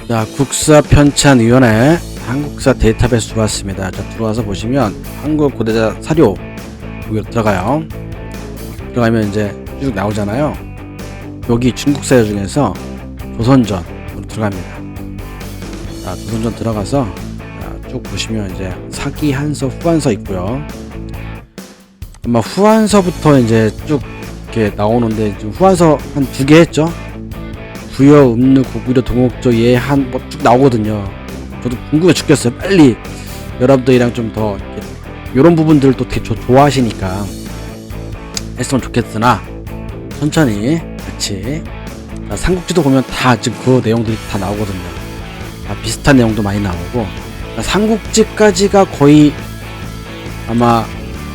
자, 국사편찬위원회 한국사 데이터베이스 들어왔습니다. 자, 들어와서 보시면 한국 고대자 사료 여기로 들어가요. 들어가면 이제 쭉 나오잖아요. 여기 중국사료 중에서 조선전으로 들어갑니다. 자, 조선전 들어가서 쭉 보시면 이제 사기, 한서, 후한서 있고요. 아마 후한서부터 이제 쭉 이렇게 나오는데 지금 후한서 한 2개 했죠. 부여, 음루, 고구려, 동옥조, 예한 뭐 쭉 나오거든요. 저도 궁금해 죽겠어요. 빨리 여러분들이랑 좀 더 이런 부분들을 또 되게 좋아하시니까 했으면 좋겠으나 천천히 같이. 자, 삼국지도 보면 다 지금 그 내용들이 다 나오거든요. 다 비슷한 내용도 많이 나오고, 삼국지까지가 거의 아마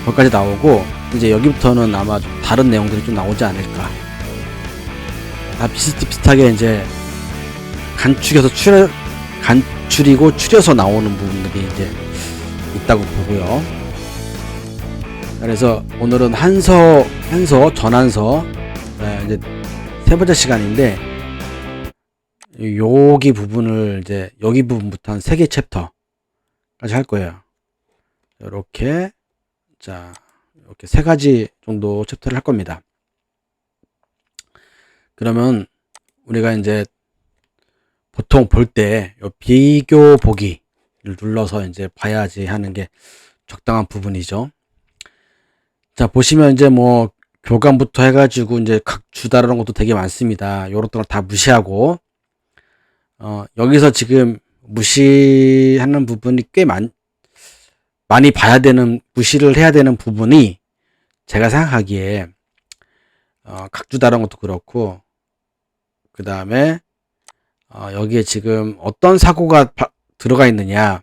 거기까지 나오고, 이제 여기부터는 아마 좀 다른 내용들이 좀 나오지 않을까. 다 비슷비슷하게 이제 간추리고 추려서 나오는 부분들이 이제 있다고 보고요. 그래서 오늘은 한서, 전한서, 이제 3번째 시간인데, 여기 부분을 이제 여기 부분부터 한 3개 챕터까지 할 거예요. 이렇게, 자, 이렇게 3가지 정도 챕터를 할 겁니다. 그러면 우리가 이제 보통 볼 때 비교 보기를 눌러서 이제 봐야지 하는 게 적당한 부분이죠. 자, 보시면 이제 뭐 교감부터 해가지고 이제 각 주다라는 것도 되게 많습니다. 요런 것들 다 무시하고, 여기서 지금 무시하는 부분이 꽤 많이 봐야 되는, 무시를 해야 되는 부분이 제가 생각하기에 각주다라는 것도 그렇고, 그 다음에 여기에 지금 어떤 사고가 들어가 있느냐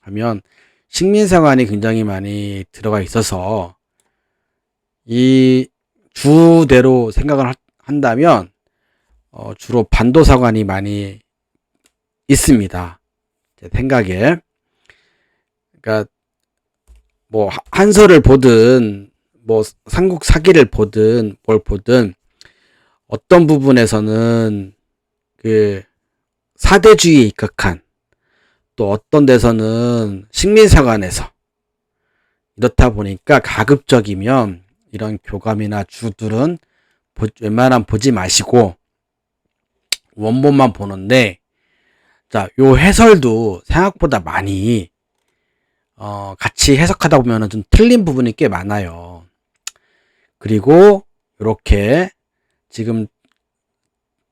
하면 식민사관이 굉장히 많이 들어가 있어서, 이 주대로 생각을 한다면 주로 반도사관이 많이 있습니다. 제 생각에. 그러니까 뭐 한서를 보든 뭐 삼국 사기를 보든 뭘 보든 어떤 부분에서는 그 사대주의에 입각한, 또 어떤 데서는 식민사관에서, 이렇다 보니까 가급적이면 이런 교감이나 주들은 웬만하면 보지 마시고 원본만 보는데, 자, 요 해설도 생각보다 많이 같이 해석하다 보면은 좀 틀린 부분이 꽤 많아요. 그리고 이렇게 지금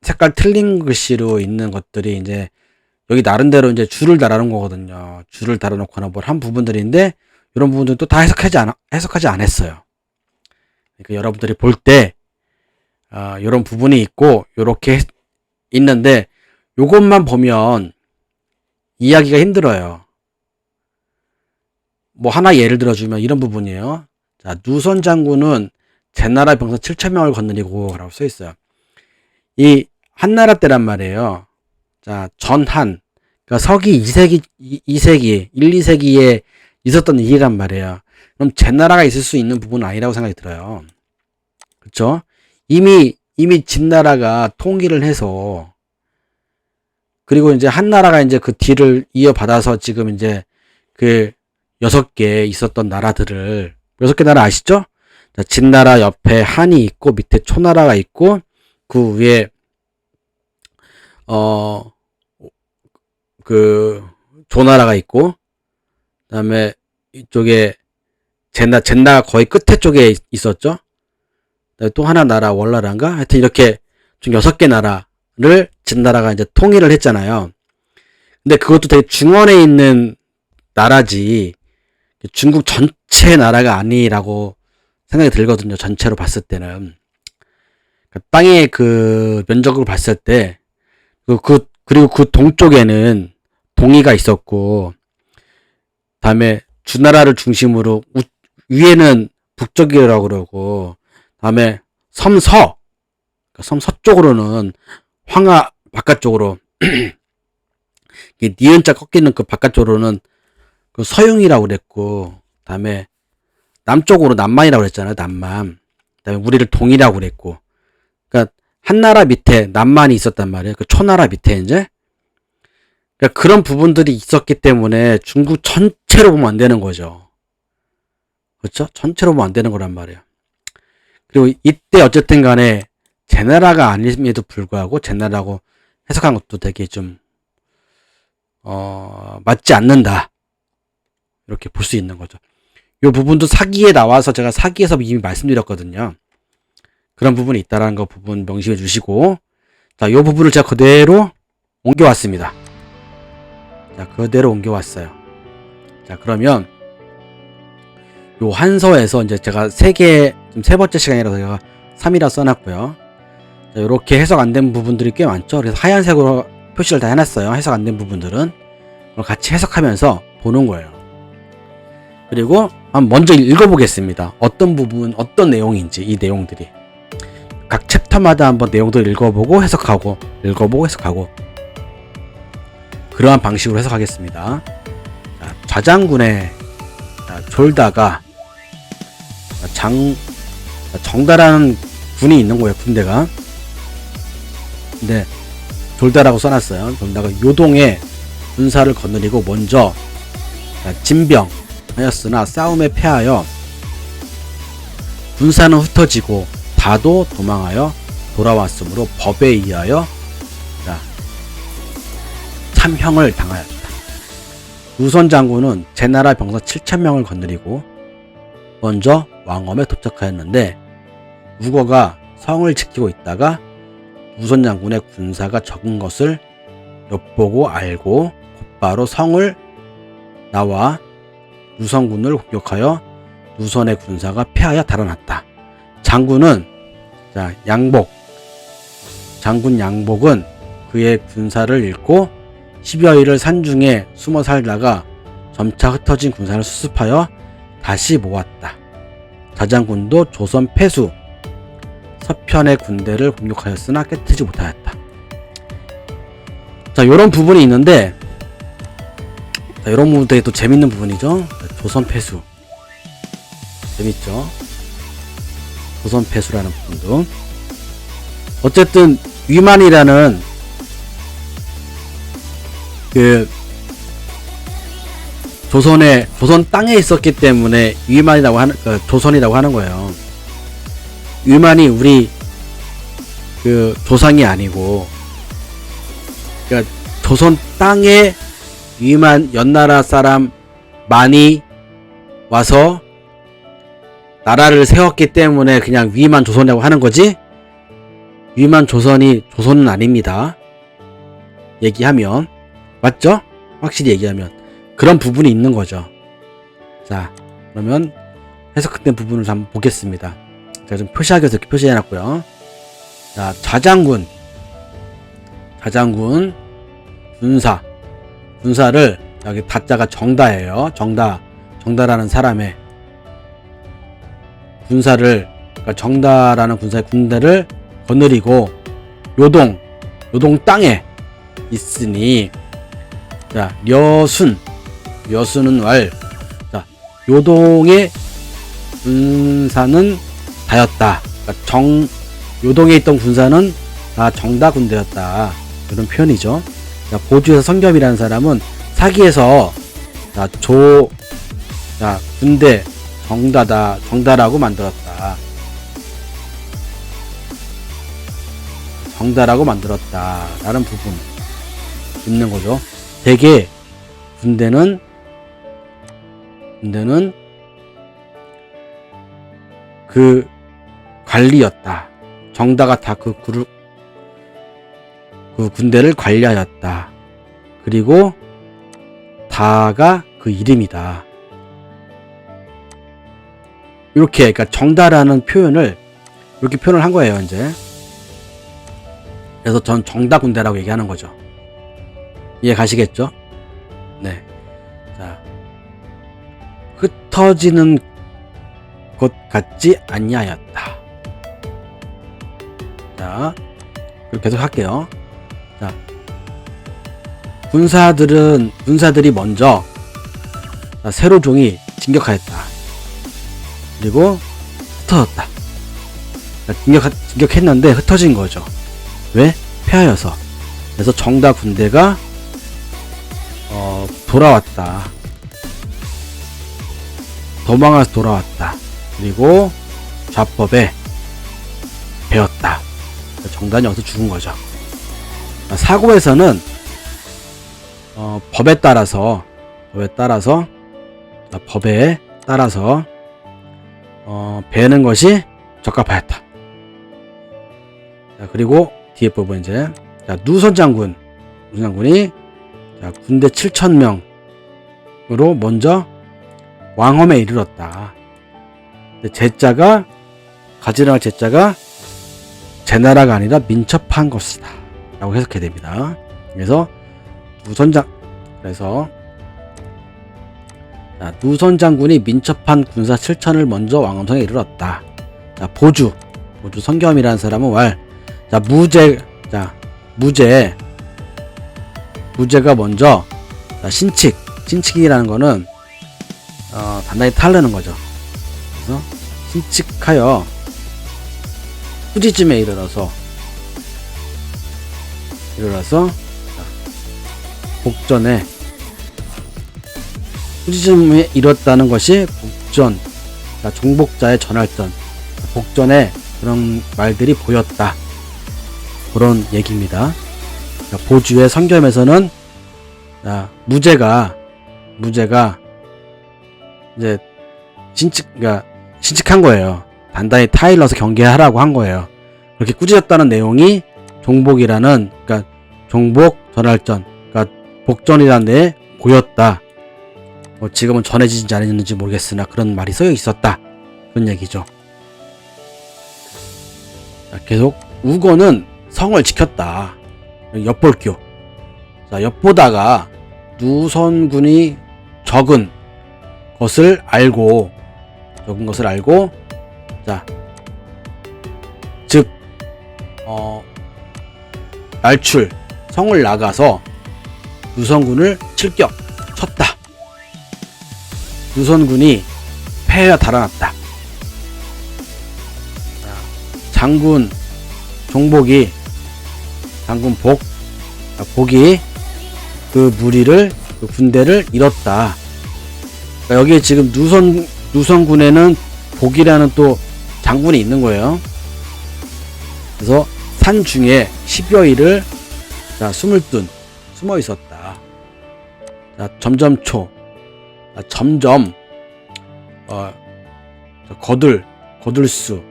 색깔 틀린 글씨로 있는 것들이 이제 여기 나름대로 이제 줄을 달아놓은 거거든요. 줄을 달아놓거나 뭘 한 부분들인데, 이런 부분들도 다 해석하지 않았어요. 그러니까 여러분들이 볼 때 이런 부분이 있고 이렇게 있는데, 요것만 보면 이해하기가 힘들어요. 뭐 하나 예를 들어주면 이런 부분이에요. 자, 누선 장군은 제나라 병사 7,000명을 거느리고 라고 써 있어요. 이 한나라 때란 말이에요. 자, 전한, 그러니까 서기 2세기, 1, 2세기에 있었던 얘기란 말이에요. 그럼 제나라가 있을 수 있는 부분은 아니라고 생각이 들어요. 그쵸? 이미 진나라가 통일을 해서, 그리고 이제 한나라가 이제 그 뒤를 이어받아서 지금 이제 그 6개 있었던 나라들을, 6개 나라 아시죠? 자, 진나라 옆에 한이 있고, 밑에 초나라가 있고, 그 위에 그 조나라가 있고, 그다음에 이쪽에 젠나가 거의 끝에 쪽에 있었죠. 또 하나 나라 월나라인가? 하여튼 이렇게 총 6개 나라를 진나라가 이제 통일을 했잖아요. 근데 그것도 되게 중원에 있는 나라지 중국 전체 나라가 아니라고 생각이 들거든요. 전체로 봤을 때는. 땅의 그 면적을 봤을 때, 그리고 그 동쪽에는 동이가 있었고, 다음에 주나라를 중심으로 위에는 북쪽이라고 그러고, 다음에 섬 서쪽으로는 황하 바깥쪽으로 니은자 꺾이는 그 바깥쪽으로는 그 서융이라고 그랬고, 다음에 남쪽으로 남만이라고 그랬잖아요. 남만. 그다음에 우리를 동이라고 그랬고, 그러니까 한나라 밑에 남만이 있었단 말이에요. 그 초나라 밑에 이제. 그러니까 그런 부분들이 있었기 때문에 중국 전체로 보면 안 되는 거죠. 그렇죠? 전체로 보면 안 되는 거란 말이에요. 그리고 이때 어쨌든 간에 제나라가 아님에도 불구하고 제나라고 해석한 것도 되게 좀 맞지 않는다. 이렇게 볼 수 있는 거죠. 이 부분도 사기에 나와서 제가 사기에서 이미 말씀드렸거든요. 그런 부분이 있다라는 거 부분 명심해 주시고, 자, 이 부분을 제가 그대로 옮겨왔습니다. 자, 그대로 옮겨왔어요. 자, 그러면 요 한서에서 이제 제가 지금 세 번째 시간이라서 제가 3이라 써놨고요. 자, 요렇게 해석 안 된 부분들이 꽤 많죠. 그래서 하얀색으로 표시를 다 해놨어요. 해석 안 된 부분들은. 그걸 같이 해석하면서 보는 거예요. 그리고 먼저 읽어보겠습니다. 어떤 부분, 어떤 내용인지, 이 내용들이. 각 챕터마다 한번 내용들을 읽어보고 해석하고, 읽어보고 해석하고. 그러한 방식으로 해석하겠습니다. 자, 좌장군의 졸다가 정다라는 군이 있는 거예요. 군대가. 근데 졸다라고 써놨어요. 졸다가 요동에 군사를 거느리고 먼저 진병하였으나 싸움에 패하여 군사는 흩어지고 다도 도망하여 돌아왔으므로 법에 의하여 참형을 당하였다. 우선 장군은 제나라 병사 7,000명을 거느리고 먼저 왕엄에 도착하였는데 우거가 성을 지키고 있다가 우선 장군의 군사가 적은 것을 엿보고 알고 곧바로 성을 나와 누선군을 공격하여 누선의 군사가 패하여 달아났다. 장군 양복은 그의 군사를 잃고 10여일을 산중에 숨어 살다가 점차 흩어진 군사를 수습하여 다시 모았다. 자장군도 조선 패수 서편의 군대를 공격하였으나 깨트지 못하였다. 자, 요런 부분이 있는데, 자, 요런 부분 되게 또 재밌는 부분이죠. 조선 패수. 재밌죠? 조선 패수라는 부분도. 어쨌든, 위만이라는, 조선 땅에 있었기 때문에 조선이라고 하는 거예요. 위만이 우리, 조상이 아니고, 그러니까 조선 땅에 위만 연나라 사람 많이 와서 나라를 세웠기 때문에 그냥 위만 조선이라고 하는 거지, 위만 조선이 조선은 아닙니다. 얘기하면 맞죠? 확실히 얘기하면 그런 부분이 있는 거죠. 자, 그러면 해석된 부분을 한번 보겠습니다. 제가 좀 표시하기 위해서 이렇게 표시해 놨고요. 자, 좌장군 군사를 여기 다자가 정다예요. 정다라는 사람의 군사를, 그러니까 정다라는 군사의 군대를 거느리고 요동 땅에 있으니, 자, 여순은 왈, 자, 요동의 군사는 다였다. 그러니까 요동에 있던 군사는 다 정다 군대였다. 이런 표현이죠. 자, 고주에서 성겸이라는 사람은 사기에서 군대 정다라고 만들었다. 정다라고 만들었다라는 부분 있는 거죠. 대개 군대는 그 관리였다. 정다가 다 그 군대를 관리하였다. 그리고 다가 그 이름이다. 이렇게, 그러니까 정다라는 표현을 이렇게 표현을 한 거예요, 이제. 그래서 전 정다 군대라고 얘기하는 거죠. 이해 가시겠죠? 네. 자, 흩어지는 것 같지 아니하였다. 자, 그렇게 계속 할게요. 자, 군사들이 먼저 세로종이 진격하였다. 그리고 흩어졌다. 진격했는데 흩어진 거죠. 왜? 패하여서. 그래서 정다 군대가 돌아왔다. 도망가서 돌아왔다. 그리고 좌법에 배웠다. 정단이 여기서 죽은 거죠. 사고에서는 법에 따라서 배는 것이 적합하였다. 자, 그리고 뒤에 부분 이제 누선 장군이 군대 7,000명으로 먼저 왕엄에 이르렀다. 제자가 가지런할 제자가 제나라가 아니라 민첩한 것이다 라고 해석해야 됩니다. 그래서 누선 장군이 민첩한 군사 7,000을 먼저 왕엄성에 이르렀다. 자, 보주 성겸이라는 사람은 무제가 먼저 신칙이라는 거는 단단히 타르는 거죠. 그래서 신칙하여 후지쯤에 이르러서 복전에 후지쯤에 이뤘다는 것이 복전, 종복자의 전할전, 복전에 그런 말들이 보였다. 그런 얘기입니다. 보주의 성겸에서는 무제가 이제 신칙한 거예요. 단단히 타일러서 경계하라고 한 거예요. 그렇게 꾸짖었다는 내용이 종복이라는, 종복 전할전, 복전이라는 데에 보였다. 지금은 전해지지 않았는지 모르겠으나 그런 말이 쓰여 있었다. 그런 얘기죠. 계속 우거는 성을 지켰다. 엿볼교. 엿보다가 누선군이 적은 것을 알고 날출 성을 나가서 누선군을 쳤다. 누선군이 패해가 달아났다. 장군 복이 그 무리를, 그 군대를 잃었다. 여기에 지금 누선군에는 복이라는 또 장군이 있는 거예요. 그래서 산 중에 10여일을 숨어 있었다. 점점 거둘수,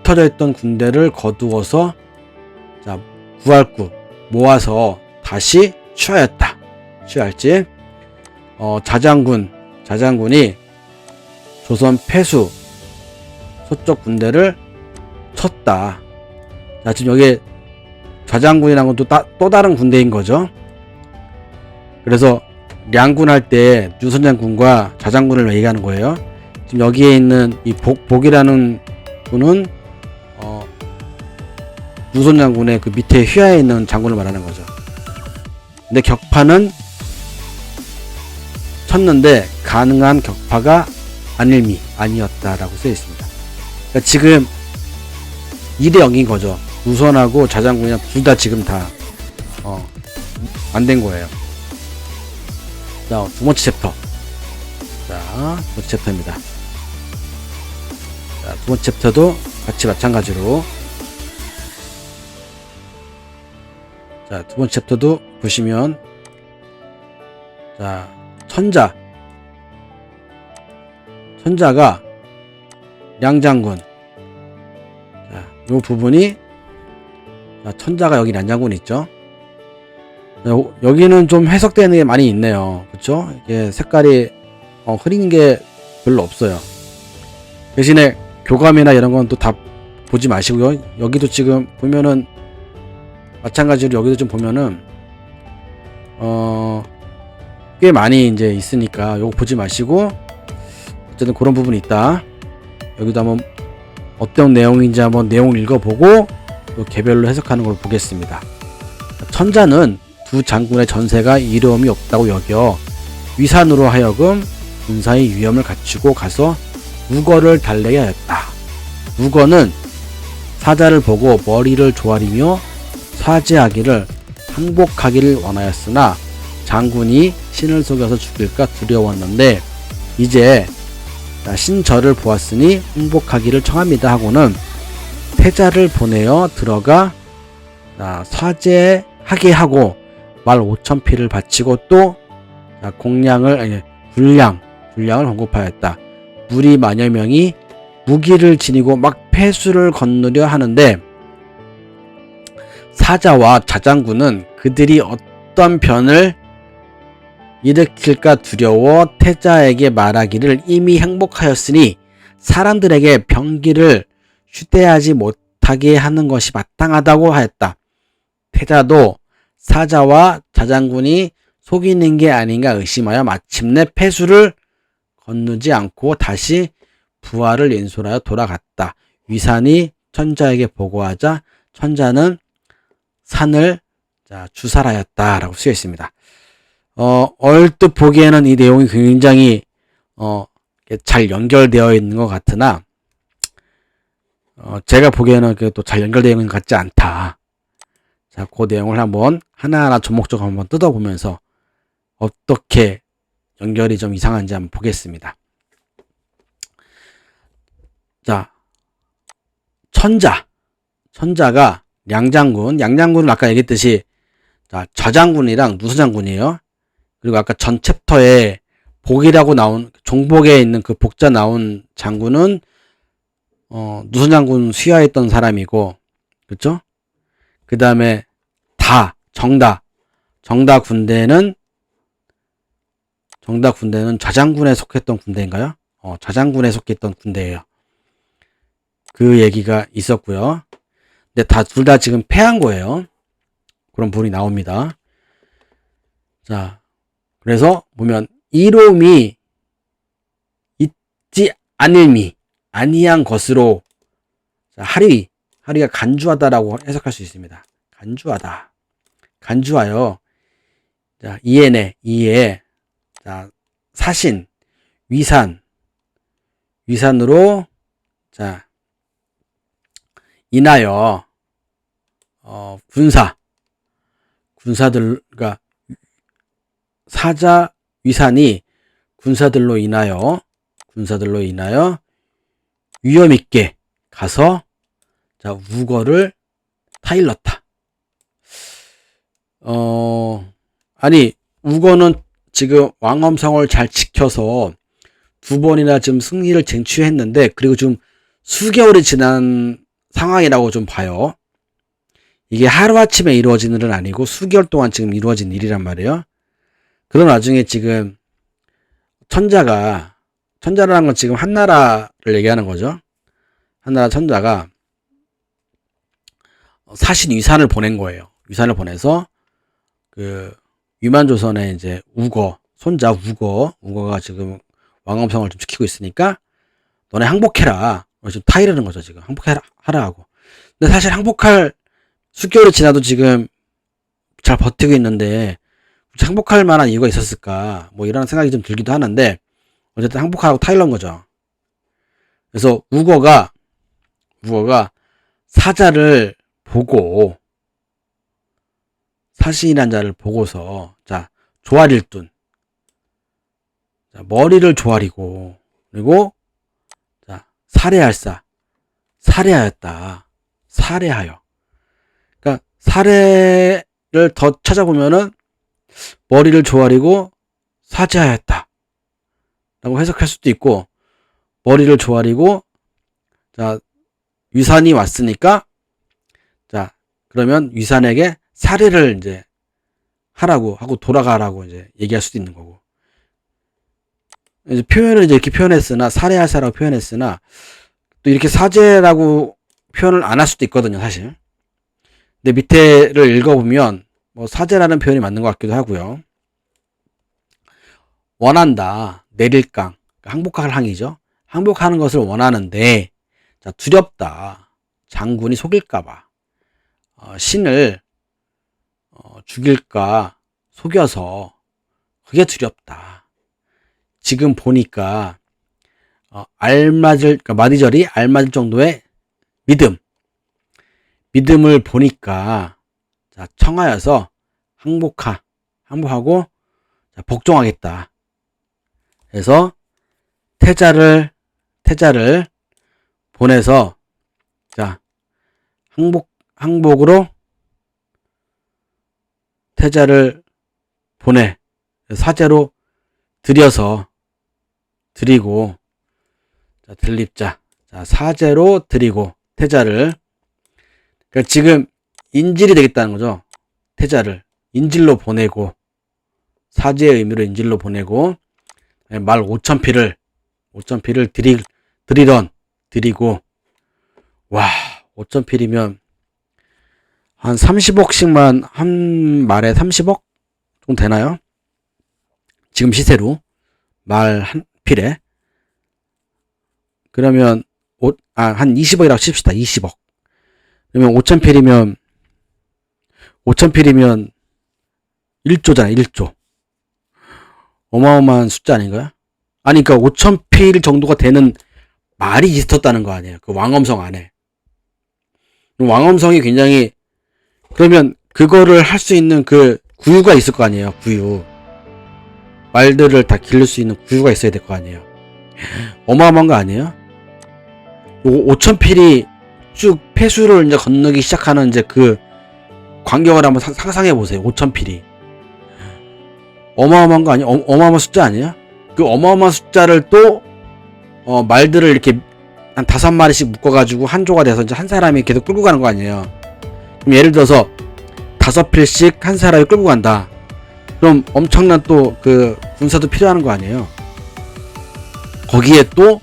흩어져 있던 군대를 거두어서 구할구 모아서 다시 취하였지. 자장군이 조선 패수 서쪽 군대를 쳤다. 지금 여기 좌장군이라는 건 또 다른 군대인 거죠. 그래서 량군 할 때 유선장군과 좌장군을 얘기하는 거예요. 지금 여기에 있는 이 복이라는 군은 유선장군의 그 밑에 휘하에 있는 장군을 말하는 거죠. 근데 격파는 쳤는데 가능한 격파가 아니었다라고 쓰여 있습니다. 그러니까 지금 2대 0인 거죠. 우선하고 좌장군이랑 둘 다 지금 다 안 된 거예요. 두 번째 챕터. 두 번째 챕터입니다. 두 번째 챕터도 같이 마찬가지로. 두 번째 챕터도 보시면, 천자가 량장군. 요 부분이, 천자가 여기 량장군 있죠? 여기는 좀 해석되는 게 많이 있네요. 그쵸? 이게 색깔이, 흐린 게 별로 없어요. 대신에 교감이나 이런 건 또 다 보지 마시고요. 여기도 지금 보면은, 마찬가지로 여기도 좀 보면은, 꽤 많이 이제 있으니까 요거 보지 마시고, 어쨌든 그런 부분이 있다. 여기도 한번 어떤 내용인지 한번 내용을 읽어보고 또 개별로 해석하는 걸 보겠습니다. 천자는 두 장군의 전세가 이로움이 없다고 여겨 위산으로 하여금 군사의 위험을 갖추고 가서 우거를 달래게 하였다. 우거는 사자를 보고 머리를 조아리며 사죄하기를 항복하기를 원하였으나 장군이 신을 속여서 죽일까 두려웠는데 이제 신절을 보았으니 항복하기를 청합니다 하고는 태자를 보내어 들어가 사죄하게 하고 말 5,000피를 바치고 또 군량을 공급하였다. 무리 만여 명이 무기를 지니고 막 폐수를 건너려 하는데 사자와 자장군은 그들이 어떤 변을 일으킬까 두려워 태자에게 말하기를 이미 항복하였으니 사람들에게 병기를 휴대하지 못하게 하는 것이 마땅하다고 하였다. 태자도 사자와 자장군이 속이는 게 아닌가 의심하여 마침내 폐수를 건너지 않고 다시 부하를 인솔하여 돌아갔다. 위산이 천자에게 보고하자 천자는 산을 주살하였다라고 쓰여 있습니다. 얼뜻 보기에는 이 내용이 굉장히 잘 연결되어 있는 것 같으나 제가 보기에는 또 잘 연결되어 있는 것 같지 않다. 자, 그 내용을 한번 하나하나 조목조목 한번 뜯어보면서 어떻게 연결이 좀 이상한지 한번 보겠습니다. 자, 천자가 양장군은 아까 얘기했듯이 저장군이랑 누수장군이에요. 그리고 아까 전 챕터에 복이라고 나온 종복에 있는 그 복자 나온 장군은 누수장군 수하했던 사람이고, 그렇죠? 그 다음에 정다 군대는 저장군에 속했던 군대인가요? 저장군에 속했던 군대예요. 그 얘기가 있었고요. 근데 둘 다 지금 패한 거예요. 그런 부분이 나옵니다. 자, 그래서 보면 이로움이 있지 않을미 아니한 것으로 하리가 간주하다라고 해석할 수 있습니다. 간주하여 이에 사신 위산으로 인하여 군사들 그러니까 사자 위산이 군사들로 인하여 위험 있게 가서 우거를 타일렀다. 아니 우거는 지금 왕엄성을 잘 지켜서 2번이나 지금 승리를 쟁취했는데 그리고 지금 수개월이 지난 상황이라고 좀 봐요. 이게 하루아침에 이루어진 일은 아니고 수개월 동안 지금 이루어진 일이란 말이에요. 그런 와중에 지금 천자라는 건 지금 한나라를 얘기하는 거죠. 한나라 천자가 사신 위산을 보낸 거예요. 위산을 보내서 그 위만조선의 이제 손자 우거가 지금 왕엄성을 좀 지키고 있으니까 너네 항복해라. 지금 타이르는 거죠, 지금. 항복하라 하고. 근데 사실 항복할 수개월이 지나도 지금 잘 버티고 있는데 항복할 만한 이유가 있었을까? 뭐 이런 생각이 좀 들기도 하는데 어쨌든 항복하라고 타일러인 거죠. 그래서 우거가 사자를 보고 사신이란 자를 보고서 조아릴둔 머리를 조아리고 그리고 살해하여. 그러니까 살해를 더 찾아보면은 머리를 조아리고 사죄하였다 라고 해석할 수도 있고, 머리를 조아리고 위산이 왔으니까 그러면 위산에게 살해를 이제 하라고 하고 돌아가라고 이제 얘기할 수도 있는 거고. 이제 표현을 이제 이렇게 표현했으나 살해하사라고 표현했으나 또 이렇게 사죄라고 표현을 안 할 수도 있거든요, 사실. 근데 밑에를 읽어보면 뭐 사죄라는 표현이 맞는 것 같기도 하고요. 원한다, 내릴강, 항복할 항이죠. 항복하는 것을 원하는데 두렵다, 장군이 속일까봐, 신을 죽일까 속여서 그게 두렵다. 지금 보니까 그러니까 마디절이 알맞을 정도의 믿음을 보니까 청하여서 항복하고 자, 복종하겠다. 그래서 태자를 보내서 자 항복으로 태자를 보내 사제로 드리고 자 들립자 자 사제로 드리고 태자를 그러니까 지금 인질이 되겠다는 거죠. 태자를 인질로 보내고 사제의 의미로 인질로 보내고 말 5,000피를 드리고 와 5,000필이면 한 30억씩만 한 말에 30억 정도 되나요? 지금 시세로 말 한 필에 그러면 한 20억이라고 칩시다. 20억 그러면 5,000필이면 1조잖아. 1조 어마어마한 숫자 아닌가요? 아니 그러니까 5,000필 정도가 되는 말이 있었다는 거 아니에요. 그 왕엄성 안에 왕엄성이 굉장히 그러면 그거를 할 수 있는 그 구유가 있을 거 아니에요. 구유 말들을 다 기를 수 있는 구유가 있어야 될 거 아니에요. 어마어마한 거 아니에요? 5,000필이 쭉 폐수를 이제 건너기 시작하는 이제 그 광경을 한번 상상해 보세요. 5,000필이 어마어마한 거 아니에요? 어마어마한 숫자 아니에요? 그 어마어마한 숫자를 또 말들을 이렇게 한 5마리씩 묶어가지고 한 조가 돼서 이제 한 사람이 계속 끌고 가는 거 아니에요. 그럼 예를 들어서 5필씩 한 사람이 끌고 간다. 그럼 엄청난 또 그 군사도 필요한 거 아니에요. 거기에 또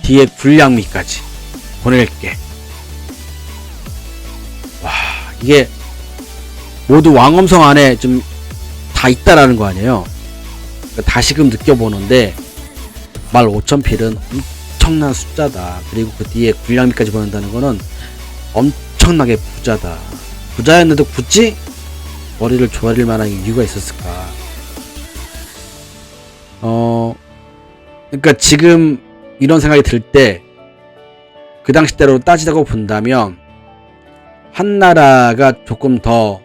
뒤에 군량미까지 보낼게. 와 이게 모두 왕엄성 안에 좀 다 있다라는 거 아니에요. 그러니까 다시금 느껴보는데 말 5,000필은 엄청난 숫자다. 그리고 그 뒤에 군량미까지 보낸다는 거는 엄청나게 부자다. 부자였는데 굳이 머리를 조아릴 만한 이유가 있었을까? 그러니까 지금 이런 생각이 들 때 그 당시 때로 따지자고 본다면 한 나라가 조금 더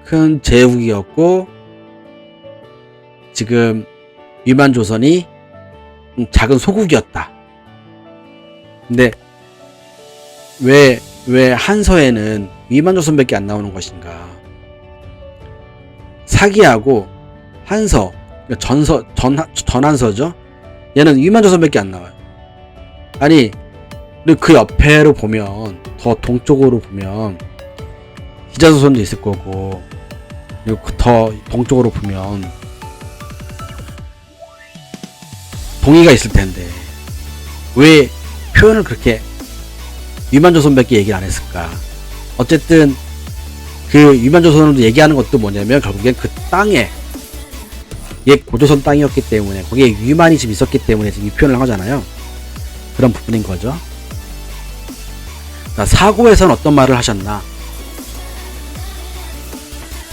큰 제국이었고 지금 위만조선이 작은 소국이었다. 근데 왜 한서에는 위만조선밖에 안 나오는 것인가? 사기하고 한서, 전한서죠. 얘는 위만조선밖에 안 나와요. 아니, 그리고 그 옆에로 보면 더 동쪽으로 보면 기자조선도 있을 거고, 그리고 더 동쪽으로 보면 동이가 있을 텐데 왜 표현을 그렇게 위만조선밖에 얘기를 안 했을까? 어쨌든 그 위만조선으로 얘기하는 것도 뭐냐면 결국엔 그 땅에 옛 고조선 땅이었기 때문에 거기에 위만이 좀 있었기 때문에 지금 이 표현을 하잖아요. 그런 부분인 거죠. 자, 사고에서는 어떤 말을 하셨나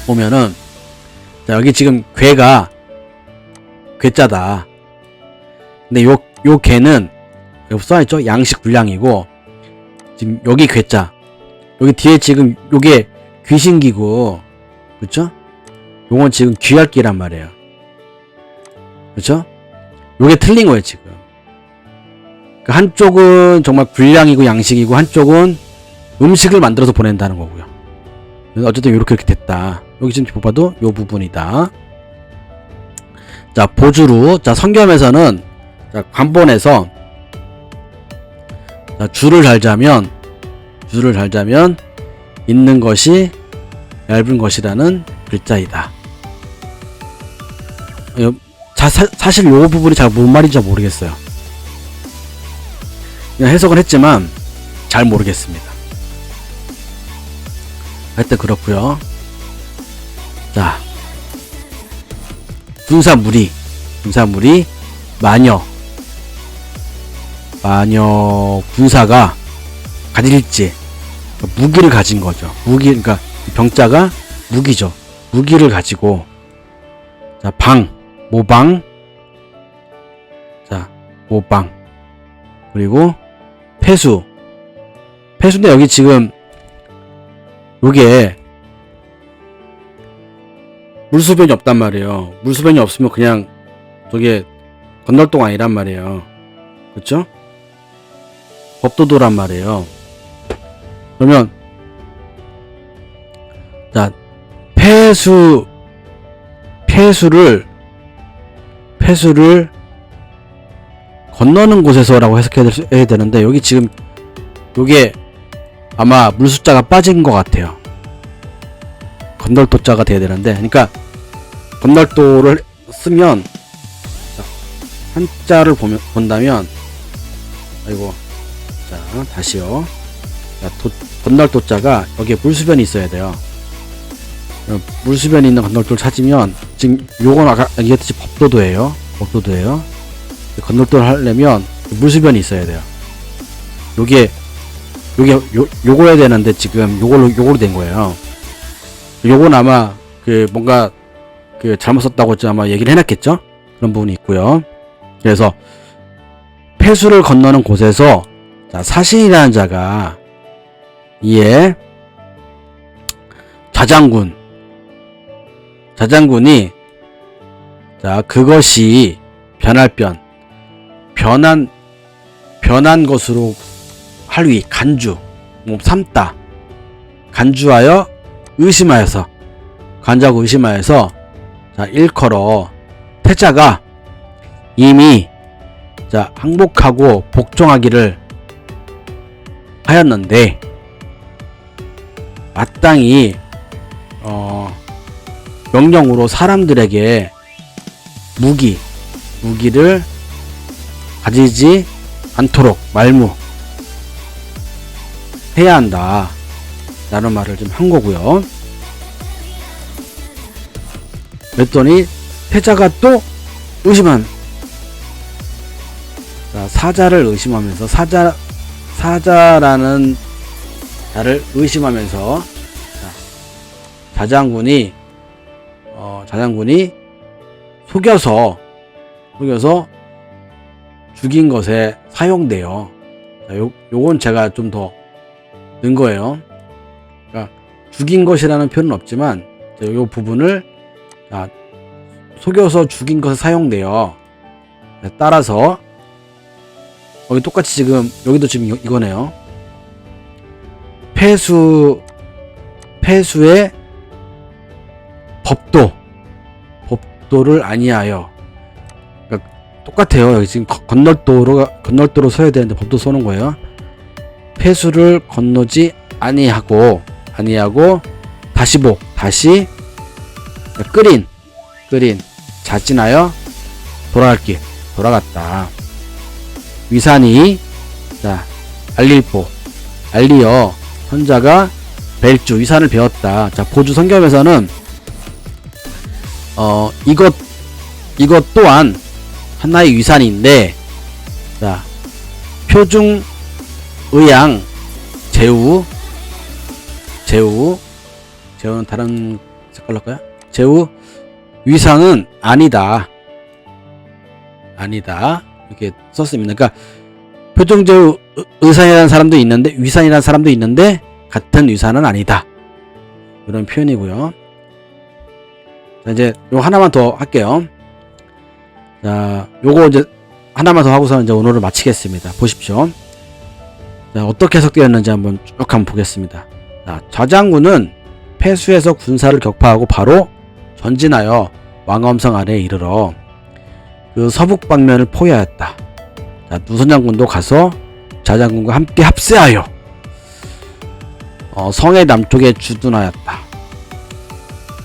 보면은 자, 여기 지금 괴가 괴자다. 근데 요 괴는 여기 써있죠? 양식 불량이고 지금 여기 괴자 여기 뒤에 지금 요게 귀신기고 그쵸? 요건 지금 귀할기란 말이에요. 그쵸? 요게 틀린 거예요 지금. 그 한쪽은 정말 불량이고 양식이고 한쪽은 음식을 만들어서 보낸다는 거고요. 어쨌든 이렇게 됐다. 여기 지금 봐도 요 부분이다. 자, 보주루. 자, 성겸에서는 자, 관본에서 자, 줄을 잘 자면 있는 것이 얇은 것이라는 글자이다. 사실 요 부분이 잘 뭔 말인지 모르겠어요. 그냥 해석은 했지만 잘 모르겠습니다. 하여튼 그렇고요. 자, 군사무리 마녀 군사가 가질지 무기를 가진 거죠. 그러니까 병자가 무기죠. 무기를 가지고 자, 모방 그리고 폐수인데 여기 지금 요게 물수변이 없단 말이에요. 물수변이 없으면 그냥 저게 건널도가 아니란 말이에요. 그렇죠? 법도도란 말이에요. 그러면 자, 폐수를 건너는 곳에서라고 해석해야 되는데, 여기 지금 요게 아마 물수자가 빠진 것 같아요. 건널도자가 돼야 되는데, 그러니까 건널도를 쓰면 한자를 본다면, 아이고, 자 다시요. 자, 건널도자가 여기에 물수변이 있어야 돼요. 물수변이 있는 건널도를 찾으면, 지금 요건 아까 얘기했듯이 법도도예요. 건널도를 하려면 물수변이 있어야 돼요. 요거야 되는데 지금 요걸로 된 거예요. 요건 아마 뭔가 잘못 썼다고 아마 얘기를 해놨겠죠? 그런 부분이 있고요. 그래서 폐수를 건너는 곳에서, 자, 사신이라는 자가 이에 자장군이 자, 그것이 변한 것으로 할위 간주 삼다 간주하여 의심하여서 자, 일컬어 태자가 이미 자 항복하고 복종하기를 하였는데, 마땅히 명령으로 사람들에게 무기를 가지지 않도록 말무해야 한다 라는 말을 좀 한 거고요. 그랬더니 태자가 또 사자를 의심하면서, 사자라는 자를 의심하면서, 자장군이 속여서 죽인 것에 사용돼요. 자, 요건 제가 좀 더 넣은 거예요. 그러니까 죽인 것이라는 표현은 없지만, 요 부분을 속여서 죽인 것에 사용돼요. 따라서 여기 똑같이 지금 여기도 지금 이거네요. 폐수의 법도를 아니하여, 그러니까 똑같아요. 여기 지금 건널도로 서야 되는데 법도 써놓은 거예요. 폐수를 건너지 아니하고 다시 끓인 자진하여 돌아갔다. 위산이 자 알리어 선자가 벨주 위산을 배웠다. 자, 보주 성경에서는 이것 또한 하나의 위산인데, 자, 표중 의양 제우는 다른 색깔로 할까요? 제우 위상은 아니다 이렇게 썼습니다. 그러니까 표정제우 의산이라는 사람도 있는데, 위산이라는 사람도 있는데 같은 위산은 아니다, 이런 표현이고요. 자, 이제 요 하나만 더 할게요. 자, 요거 이제 하나만 더 하고서는 이제 오늘을 마치겠습니다. 보십시오. 자, 어떻게 해석되었는지 한번 쭉 한번 보겠습니다. 자, 좌장군은 폐수에서 군사를 격파하고 바로 전진하여 왕엄성 아래에 이르러 그 서북 방면을 포위하였다. 자, 누선장군도 가서 좌장군과 함께 합세하여 성의 남쪽에 주둔하였다.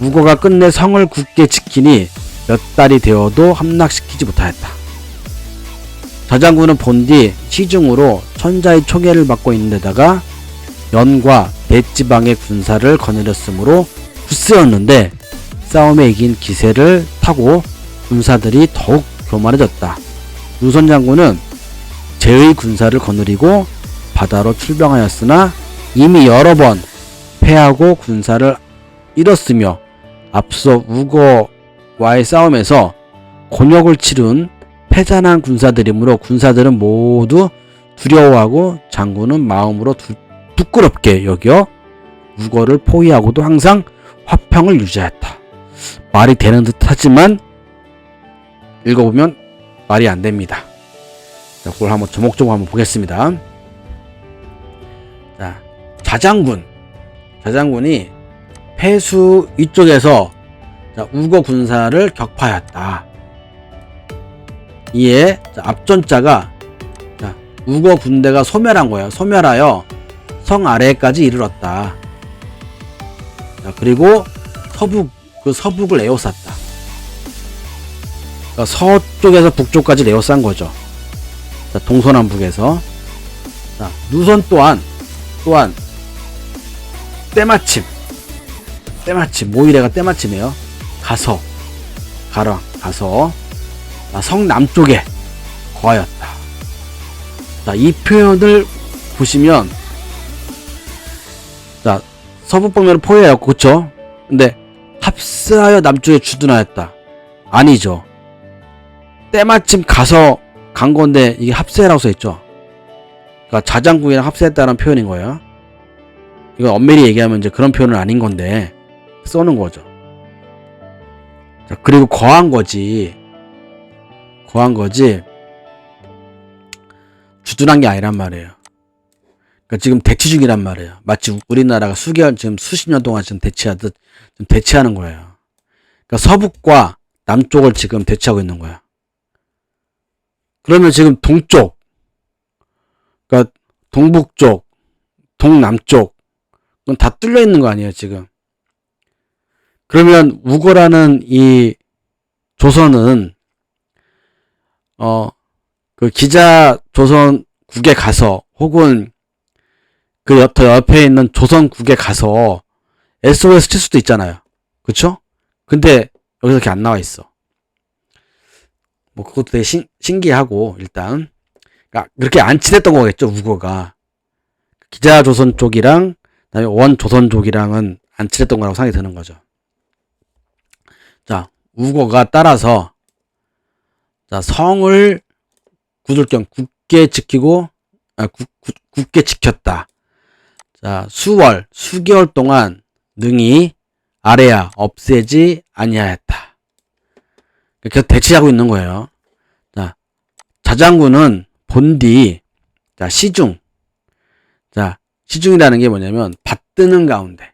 우거가 끝내 성을 굳게 지키니 몇 달이 되어도 함락시키지 못하였다. 좌장군은 본뒤 시중으로 천자의 총애를 받고 있는 데다가 연과 대지방의 군사를 거느렸으므로 굳세었는데, 싸움에 이긴 기세를 타고 군사들이 더욱 교만해졌다. 누선 장군은 제의 군사를 거느리고 바다로 출병하였으나 이미 여러 번 패하고 군사를 잃었으며, 앞서 우거와의 싸움에서 곤욕을 치른 패잔한 군사들이므로 군사들은 모두 두려워하고 장군은 마음으로 부끄럽게 여겨 우거를 포위하고도 항상 화평을 유지하였다. 말이 되는 듯 하지만 읽어보면 말이 안 됩니다. 자, 그걸 한번 조목조목 한번 보겠습니다. 자, 자장군이 폐수 위쪽에서 우거 군사를 격파하였다. 이에 앞전자가 우거 군대가 소멸한 거예요. 소멸하여 성 아래까지 이르렀다. 그리고 서북을 에워쌌다. 그러니까 서쪽에서 북쪽까지 에워싼 거죠. 동서남북에서. 누선 또한 때마침 모이래가 때마침이에요. 가서 성 남쪽에 거하였다. 이 표현을 보시면 서북방면을 포위하였고, 그쵸? 근데 합세하여 남쪽에 주둔하였다. 아니죠. 때마침 가서 간 건데 이게 합세라고 써있죠. 그러니까 자장군이랑 합세했다는 표현인 거예요. 이건 엄밀히 얘기하면 이제 그런 표현은 아닌 건데 써는 거죠. 그리고 거한 거지 주둔한 게 아니란 말이에요. 그러니까 지금 대치 중이란 말이에요. 마치 우리나라가 지금 수십 년 동안 지금 대치하듯 지금 대치하는 거예요. 그러니까 서북과 남쪽을 지금 대치하고 있는 거야. 그러면 지금 동쪽, 그러니까 동북쪽, 동남쪽, 그건 다 뚫려 있는 거 아니에요, 지금. 그러면 우거라는 이 조선은, 그 기자 조선국에 가서, 혹은 그 옆에 있는 조선국에 가서 SOS 칠 수도 있잖아요. 그쵸? 근데 여기서 이렇게 안 나와 있어. 뭐 그것도 되게 신기하고, 일단 그러니까 그렇게 안친했던 거겠죠, 우거가. 기자조선 쪽이랑 그다음에 원조선 쪽이랑은 안친했던 거라고 생각이 드는 거죠. 우거가 따라서 성을 굳을 겸 굳게 지키고 굳게 지켰다. 수개월 동안 능히 아래야 없애지 아니하였다. 계속 대치하고 있는 거예요. 자장군은 본디 시중. 시중이라는 게 뭐냐면 받드는 가운데.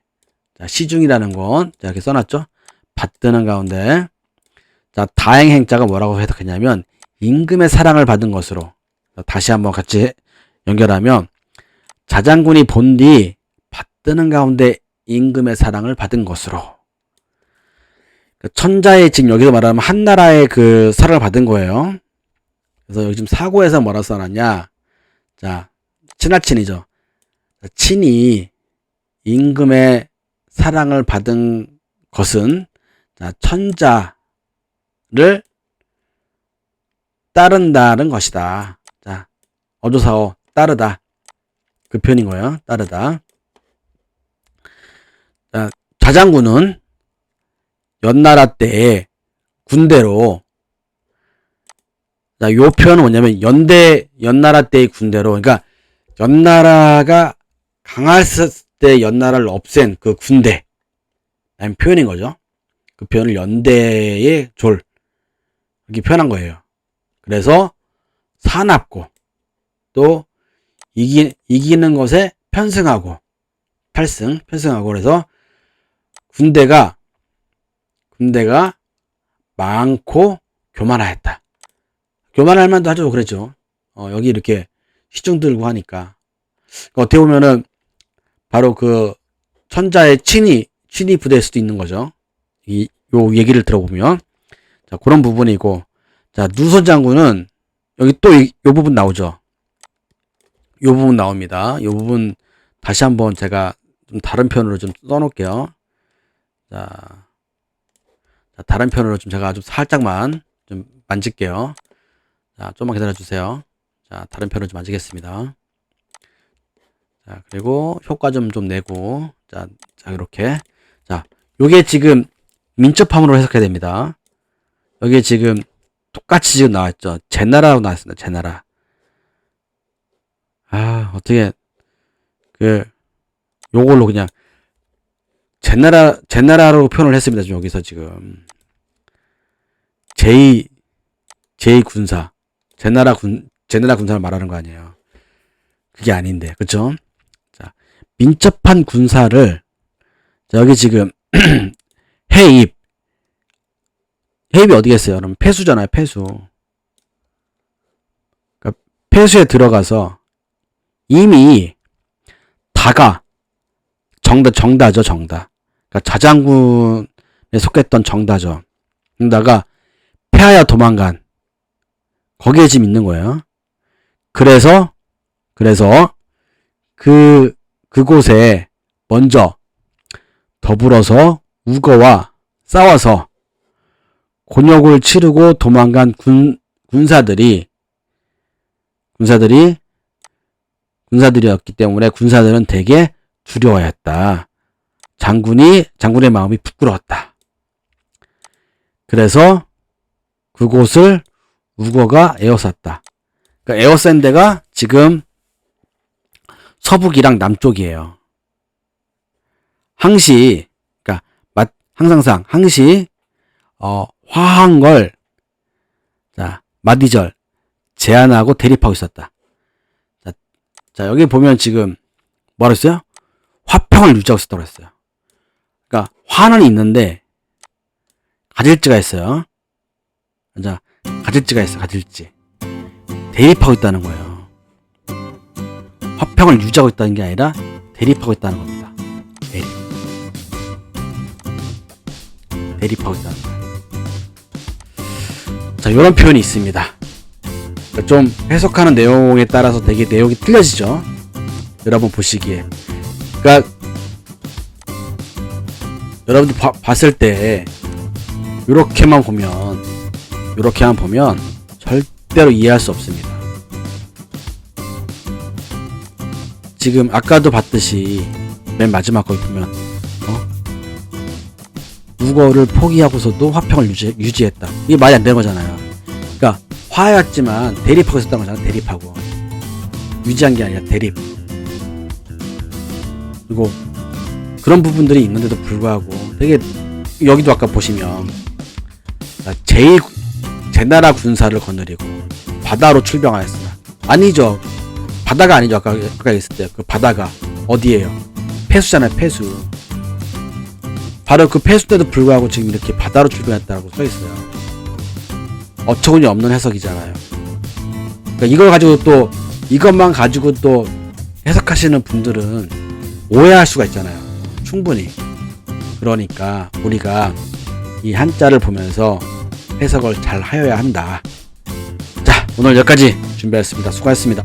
시중이라는 건 이렇게 써놨죠. 받드는 가운데. 다행행자가 뭐라고 해석했냐면 임금의 사랑을 받은 것으로. 다시 한번 같이 연결하면 자장군이 본디 받드는 가운데 임금의 사랑을 받은 것으로. 천자의 지금 여기서 말하면 한나라의 그 사랑을 받은 거예요. 그래서 여기 지금 사고에서 뭐라 써놨냐. 친하친이죠. 친이 임금의 사랑을 받은 것은 천자를 따른다는 것이다. 어조사어 따르다. 그 표현인 거예요. 따르다. 자장군은 연나라 때의 군대로, 요 표현은 뭐냐면 연나라 때의 군대로, 그러니까 연나라가 강했을 때 연나라를 없앤 그 군대 라는 표현인 거죠. 그 표현을 연대의 졸 이렇게 표현한 거예요. 그래서 사납고 또 이기는 것에 편승하고 편승하고, 그래서 군대가 많고 교만하였다. 교만할 만도 하죠. 그랬죠. 여기 이렇게 시중 들고 하니까. 어떻게 보면은 바로 그 천자의 친위 부대일 수도 있는 거죠. 요 얘기를 들어보면. 그런 부분이고. 누선 장군은 여기 또 요 부분 나오죠. 요 부분 나옵니다. 요 부분 다시 한번 제가 좀 다른 편으로 좀 써놓을게요. 다른 편으로 좀 제가 좀 살짝만 좀 만질게요. 좀만 기다려주세요. 다른 편으로 좀 만지겠습니다. 그리고 효과 좀 내고, 이렇게. 요게 지금 민첩함으로 해석해야 됩니다. 여기에 지금 똑같이 지금 나왔죠. 제나라라고 나왔습니다. 제나라. 어떻게, 요걸로 그냥 제나라로 표현을 했습니다. 지금 여기서 지금 제2 군사, 제나라 군사를 말하는 거 아니에요. 그게 아닌데, 그쵸? 자, 민첩한 군사를, 자, 여기 지금 해입이 어디겠어요? 그럼 폐수잖아요, 폐수. 그러니까 폐수에 들어가서 이미 다가 정다죠, 정다. 그러니까 자장군에 속했던 정다죠. 그러다가 패하여 도망간 거기에 지금 있는 거예요. 그래서 그곳에 먼저 더불어서 우거와 싸워서 곤욕을 치르고 도망간 군사들이었기 때문에 군사들은 되게 두려워했다. 장군의 마음이 부끄러웠다. 그래서 그곳을 우거가 에워쌌다. 그러니까 에워싼 데가 지금 서북이랑 남쪽이에요. 항시, 그러니까 항상상 항시 화한 걸 마디절 제안하고 대립하고 있었다. 자, 여기 보면 지금 뭐라 했어요? 화평을 유지하고 있었다고 했어요. 그러니까 화는 있는데 가질지가 있어요. 자, 가질지가 있어, 가질지. 대립하고 있다는 거예요. 화평을 유지하고 있다는 게 아니라 대립하고 있다는 겁니다. 대립하고 있다는 거예요. 자, 이런 표현이 있습니다. 좀 해석하는 내용에 따라서 되게 내용이 틀려지죠. 여러분 보시기에. 그러니까 여러분들 봤을 때 이렇게만 보면 절대로 이해할 수 없습니다. 지금 아까도 봤듯이 맨 마지막 거기 보면 우거를 포기하고서도 화평을 유지했다. 이게 말이 안 되는 거잖아요. 그러니까 화였지만 대립하고 있었다는 거잖아요. 대립하고 유지한 게 아니라 대립. 그리고 그런 부분들이 있는데도 불구하고 되게 여기도 아까 보시면 제나라 군사를 거느리고 바다로 출병하였으나 아니죠. 바다가 아니죠. 아까 얘기했을 때 그 바다가 어디예요? 폐수잖아요. 폐수. 바로 그 폐수 때도 불구하고 지금 이렇게 바다로 출병했다고 써 있어요. 어처구니 없는 해석이잖아요. 그러니까 이것만 가지고 또 해석하시는 분들은 오해할 수가 있잖아요. 충분히. 그러니까 우리가 이 한자를 보면서 해석을 잘 하여야 한다. 자, 오늘 여기까지 준비했습니다. 수고하셨습니다.